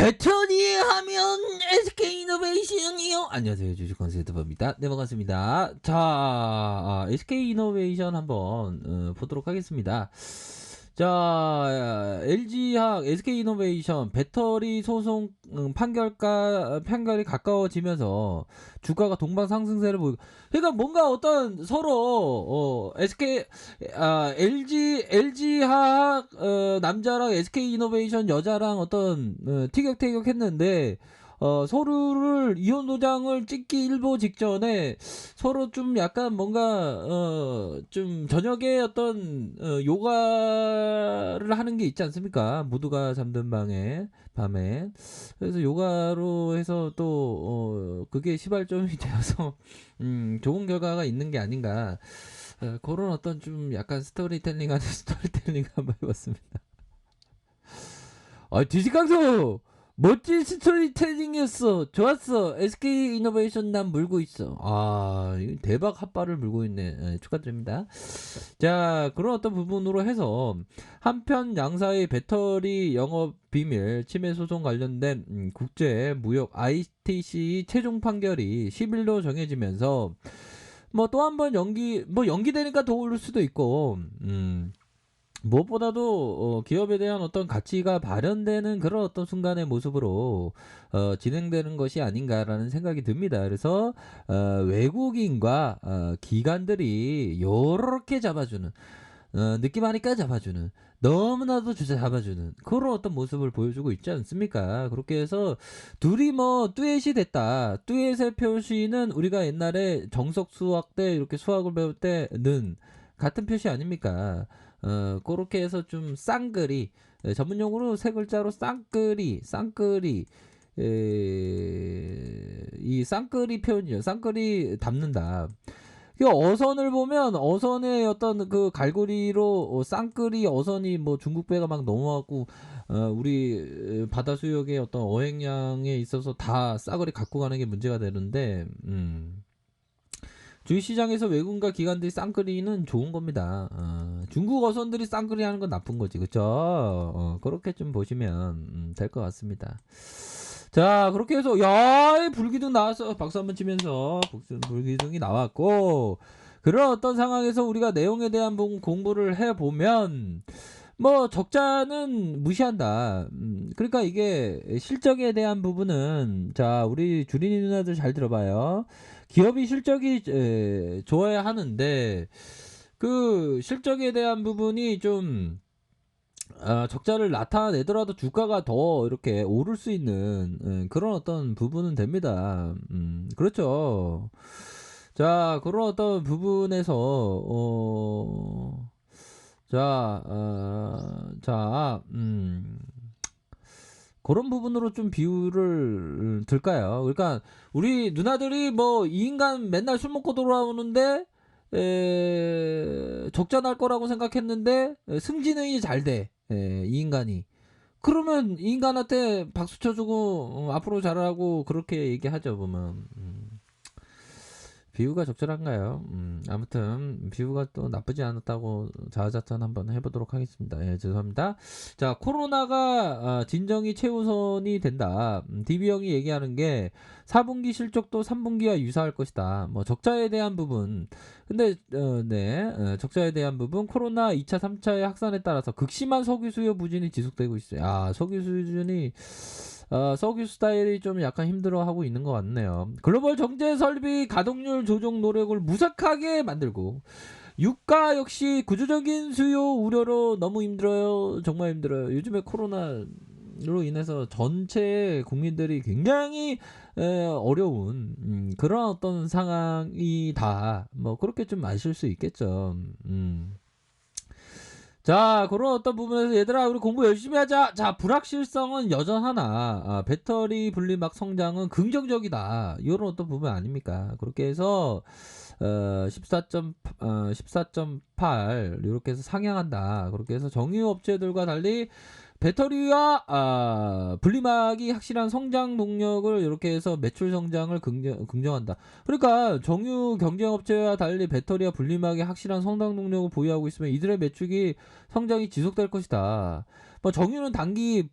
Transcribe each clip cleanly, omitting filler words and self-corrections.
배터리 하면 SK이노베이션이요. 안녕하세요, 주식consultant입니다. 네, 반갑습니다. 자, SK이노베이션 한번 보도록 하겠습니다. 자, LG학 SK이노베이션 배터리 소송 판결이 가까워지면서 주가가 동반 상승세를 보이고, 그러니까 뭔가 어떤 서로 LG학 남자랑 SK이노베이션 여자랑 어떤 티격태격했는데, 서로를 이혼 도장을 찍기 일보 직전에 서로 좀 약간 뭔가 좀 저녁에 어떤 요가를 하는 게 있지 않습니까? 모두가 잠든 밤에. 그래서 요가로 해서 또 그게 시발점이 되어서 좋은 결과가 있는 게 아닌가. 그런 어떤 좀 약간 스토리텔링 한번 해봤습니다. 뒤집강수 멋진 스토리텔링이었어. 좋았어. SK이노베이션 난 물고 있어. 대박 핫바를 물고 있네. 축하드립니다. 자, 그런 어떤 부분으로 해서 한편 양사의 배터리 영업 비밀 침해 소송 관련된 국제 무역 ITC 최종 판결이 10일로 정해지면서 뭐 또 한 번 연기되니까 더 오를 수도 있고, 무엇보다도 기업에 대한 어떤 가치가 발현되는 그런 어떤 순간의 모습으로 진행되는 것이 아닌가라는 생각이 듭니다. 그래서 외국인과 기관들이 요렇게 잡아주는, 느낌 하니까 잡아주는, 너무나도 주제 잡아주는 그런 어떤 모습을 보여주고 있지 않습니까? 그렇게 해서 둘이 뭐 듀엣이 됐다. 듀엣의 표시는 우리가 옛날에 정석 수학 때 이렇게 수학을 배울 때는 같은 표시 아닙니까? 그렇게 해서 좀 쌍끌이, 전문 용어로 세 글자로 쌍끌이, 이 쌍끌이 표현이죠. 쌍끌이 담는다. 어선을 보면 어선의 어떤 그 갈고리로 쌍끌이 어선이 뭐 중국 배가 막 넘어왔고 우리 바다 수역의 어떤 어획량에 있어서 다 싸그리 갖고 가는 게 문제가 되는데, 주식시장에서 외국인과 기관들이 쌍끌이는 좋은 겁니다. 중국 어선들이 쌍끌이 하는 건 나쁜 거지, 그쵸? 그렇게 좀 보시면 될 것 같습니다. 자, 그렇게 해서 야, 불기둥 나왔어. 박수 한번 치면서 불기둥이 나왔고, 그런 어떤 상황에서 우리가 내용에 대한 공부를 해보면 뭐 적자는 무시한다. 그러니까 이게 실적에 대한 부분은, 자, 우리 주린이 누나들 잘 들어봐요. 기업이 실적이 좋아야 하는데 그 실적에 대한 부분이 좀 적자를 나타내더라도 주가가 더 이렇게 오를 수 있는 그런 어떤 부분은 됩니다. 그렇죠. 자, 그런 어떤 부분에서 그런 부분으로 좀 비유를 들까요? 그러니까 우리 누나들이 뭐 이 인간 맨날 술 먹고 돌아오는데 적자 날 거라고 생각했는데 승진이 잘 돼. 이 인간이. 그러면 이 인간한테 박수 쳐주고 앞으로 잘하고 그렇게 얘기하죠, 보면. 비유가 적절한가요? 아무튼 비유가 또 나쁘지 않았다고 자아자찬 한번 해보도록 하겠습니다. 예, 죄송합니다. 자, 코로나가 진정이 최우선이 된다. DB형이 얘기하는 게 4분기 실적도 3분기와 유사할 것이다. 뭐 적자에 대한 부분, 근데 적자에 대한 부분, 코로나 2차 3차의 확산에 따라서 극심한 석유 수요 부진이 지속되고 있어요. 석유 수준이 석유 스타일이 좀 약간 힘들어하고 있는 것 같네요. 글로벌 정제 설비 가동률 조정 노력을 무색하게 만들고, 유가 역시 구조적인 수요 우려로 너무 힘들어요. 정말 힘들어요. 요즘에 코로나로 인해서 전체 국민들이 굉장히 어려운 그런 어떤 상황이다. 뭐 그렇게 좀 아실 수 있겠죠. 자, 그런 어떤 부분에서 얘들아 우리 공부 열심히 하자. 자, 불확실성은 여전하나 배터리 분리막 성장은 긍정적이다. 이런 어떤 부분 아닙니까? 그렇게 해서 14.8 이렇게 해서 상향한다. 그렇게 해서 정유 업체들과 달리 배터리와 분리막이 확실한 성장 동력을 이렇게 해서 매출 성장을 긍정한다. 그러니까 정유 경쟁업체와 달리 배터리와 분리막이 확실한 성장 동력을 보유하고 있으면 이들의 매출이 성장이 지속될 것이다. 뭐 정유는 단기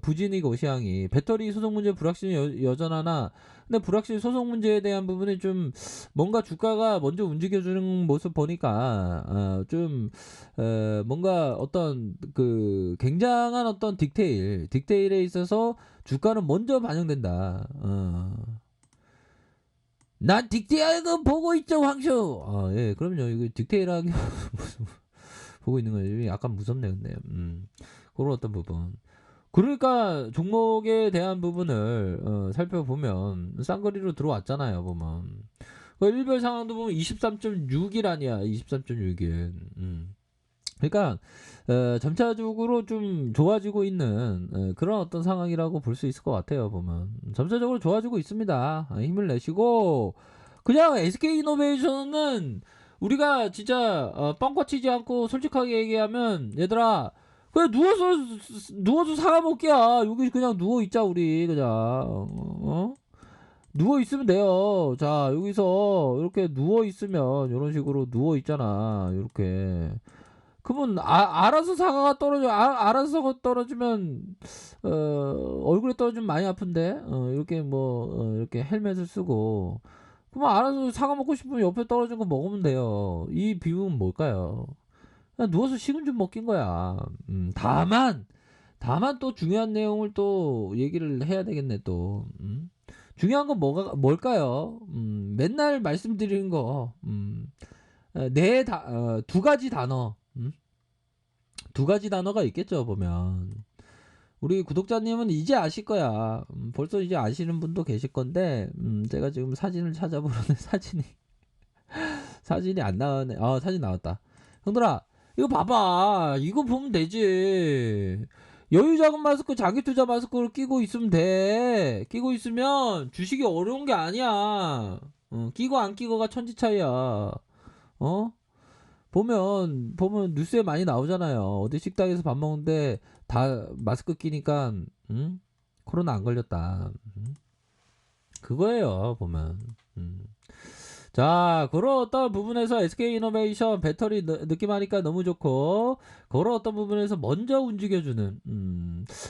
부진이고 시황이 배터리 소송 문제 불확실히 여전하나 근데 불확실 소송 문제에 대한 부분이 좀 뭔가 주가가 먼저 움직여주는 모습 보니까 좀 뭔가 어떤 그 굉장한 어떤 디테일에 있어서 주가는 먼저 반영된다. 난 디테일하게 보고 있죠, 황쇼. 예, 그럼요. 이거 디테일하게 무슨 보고 있는 거예요. 약간 무섭네, 근데. 그런 어떤 부분. 그러니까 종목에 대한 부분을 살펴보면 쌍거리로 들어왔잖아요, 보면. 그 일별 상황도 보면 23.6일 아니야, 23.6일. 그러니까 점차적으로 좀 좋아지고 있는 그런 어떤 상황이라고 볼 수 있을 것 같아요, 보면. 점차적으로 좋아지고 있습니다. 힘을 내시고 그냥 SK이노베이션은 우리가 진짜 뻥거 치지 않고 솔직하게 얘기하면 얘들아 그냥 누워서 사과먹기야. 여기 그냥 누워 있자 우리 그냥 누워 있으면 돼요. 자 여기서 이렇게 누워 있으면 이런 식으로 누워 있잖아. 이렇게 그러면 알아서 사과가 떨어져. 알아서 사과 떨어지면 얼굴에 떨어지면 많이 아픈데 이렇게 뭐 이렇게 헬멧을 쓰고 그럼 알아서 사과 먹고 싶으면 옆에 떨어진 거 먹으면 돼요. 이 비유는 뭘까요? 그냥 누워서 식은 죽 먹긴 거야. 다만 또 중요한 내용을 또 얘기를 해야 되겠네 또. 중요한 건 뭘까요? 맨날 말씀드리는 거. 두 가지 단어. 두 가지 단어가 있겠죠 보면. 우리 구독자님은 이제 아실 거야. 벌써 이제 아시는 분도 계실 건데 제가 지금 사진을 찾아보는데 사진이 안 나오네. 사진 나왔다. 형들아 이거 봐봐. 이거 보면 되지. 여유자금 마스크 장기투자 마스크를 끼고 있으면 돼. 끼고 있으면 주식이 어려운 게 아니야. 끼고 안 끼고가 천지 차이야. 보면 뉴스에 많이 나오잖아요. 어디 식당에서 밥 먹는데 다 마스크 끼니까 코로나 안 걸렸다. 그거예요 보면. 자 그런 어떤 부분에서 SK이노베이션 배터리 느낌하니까 너무 좋고 그런 어떤 부분에서 먼저 움직여주는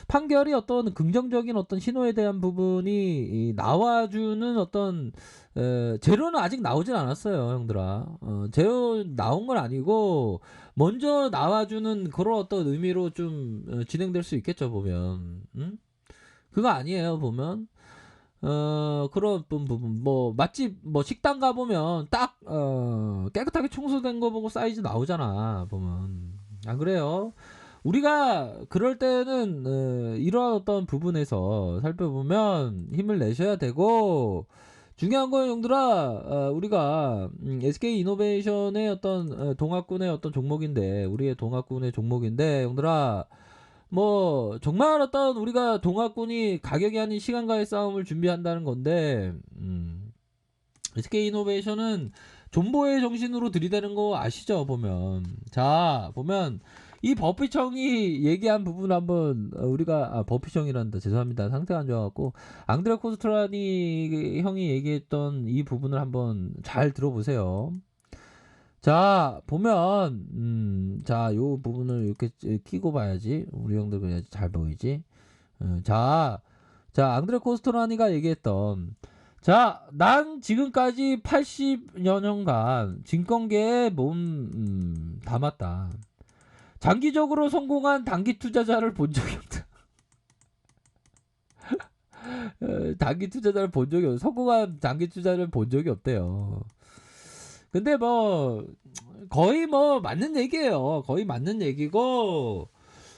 판결이 어떤 긍정적인 어떤 신호에 대한 부분이 나와주는 어떤 재료는 아직 나오진 않았어요 형들아. 재료 나온 건 아니고 먼저 나와주는 그런 어떤 의미로 좀 진행될 수 있겠죠 보면. 그거 아니에요 보면. 그런 부분 뭐 맛집 뭐 식당 가보면 딱 깨끗하게 청소된 거 보고 사이즈 나오잖아 보면. 안 그래요? 우리가 그럴 때는 이러한 어떤 부분에서 살펴보면 힘을 내셔야 되고 중요한 건 형들아 우리가 SK이노베이션의 어떤 동학군의 어떤 종목인데 우리의 동학군의 종목인데 형들아 뭐 정말 어떤 우리가 동학군이 가격이 아닌 시간과의 싸움을 준비한다는 건데 SK이노베이션은 존보의 정신으로 들이대는 거 아시죠 보면. 자 보면 이 버피청이 얘기한 부분 한번 우리가 버피청이란다 죄송합니다 상태가 안 좋아갖고 앙드레 코스트라니 형이 얘기했던 이 부분을 한번 잘 들어보세요. 자 보면 자 요 부분을 이렇게 끼고 봐야지 우리 형들 그래야지 잘 보이지. 자 앙드레 코스토라니가 얘기했던 난 지금까지 80여 년간 증권계에 몸 담았다. 장기적으로 성공한 단기 투자자를 본 적이 없다. 단기 투자자를 본 적이 성공한 단기 투자를 본 적이 없대요. 근데 뭐 거의 뭐 맞는 얘기예요. 거의 맞는 얘기고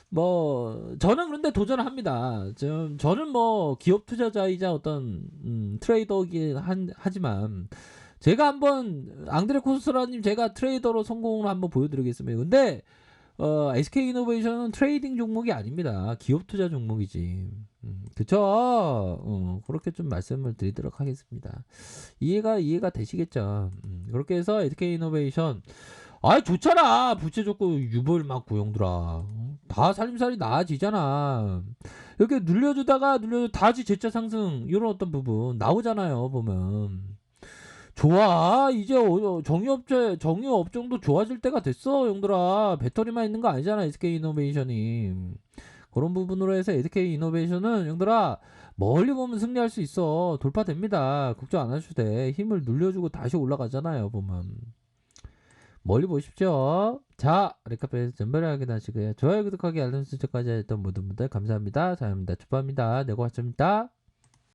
뭐 저는 그런데 도전을 합니다. 저는 뭐 기업 투자자이자 어떤 트레이더이긴 하지만 제가 한번 앙드레 코스트라님 제가 트레이더로 성공을 한번 보여드리겠습니다. 근데 SK이노베이션은 트레이딩 종목이 아닙니다. 기업 투자 종목이지. 그쵸? 그렇게 좀 말씀을 드리도록 하겠습니다. 이해가 되시겠죠? 그렇게 해서 SK이노베이션 좋잖아. 부채 좋고 유보율 많고 형들아. 다 살림살이 나아지잖아. 이렇게 눌려주다가 다시 재차 상승 이런 어떤 부분 나오잖아요 보면. 좋아 이제 정유업종도 좋아질 때가 됐어 형들아. 배터리만 있는 거 아니잖아 SK이노베이션이. 그런 부분으로 해서 에드케이 이노베이션은 형들아 멀리 보면 승리할 수 있어. 돌파됩니다. 걱정 안 하셔도 돼. 힘을 눌려주고 다시 올라가잖아요. 보면 멀리 보십시오. 자, 레카페에서 전별을 확인하시고요. 좋아요, 구독하기, 알림 설정까지 했던 모든 분들 감사합니다. 사연입니다. 축복합니다. 내고 왔습니다.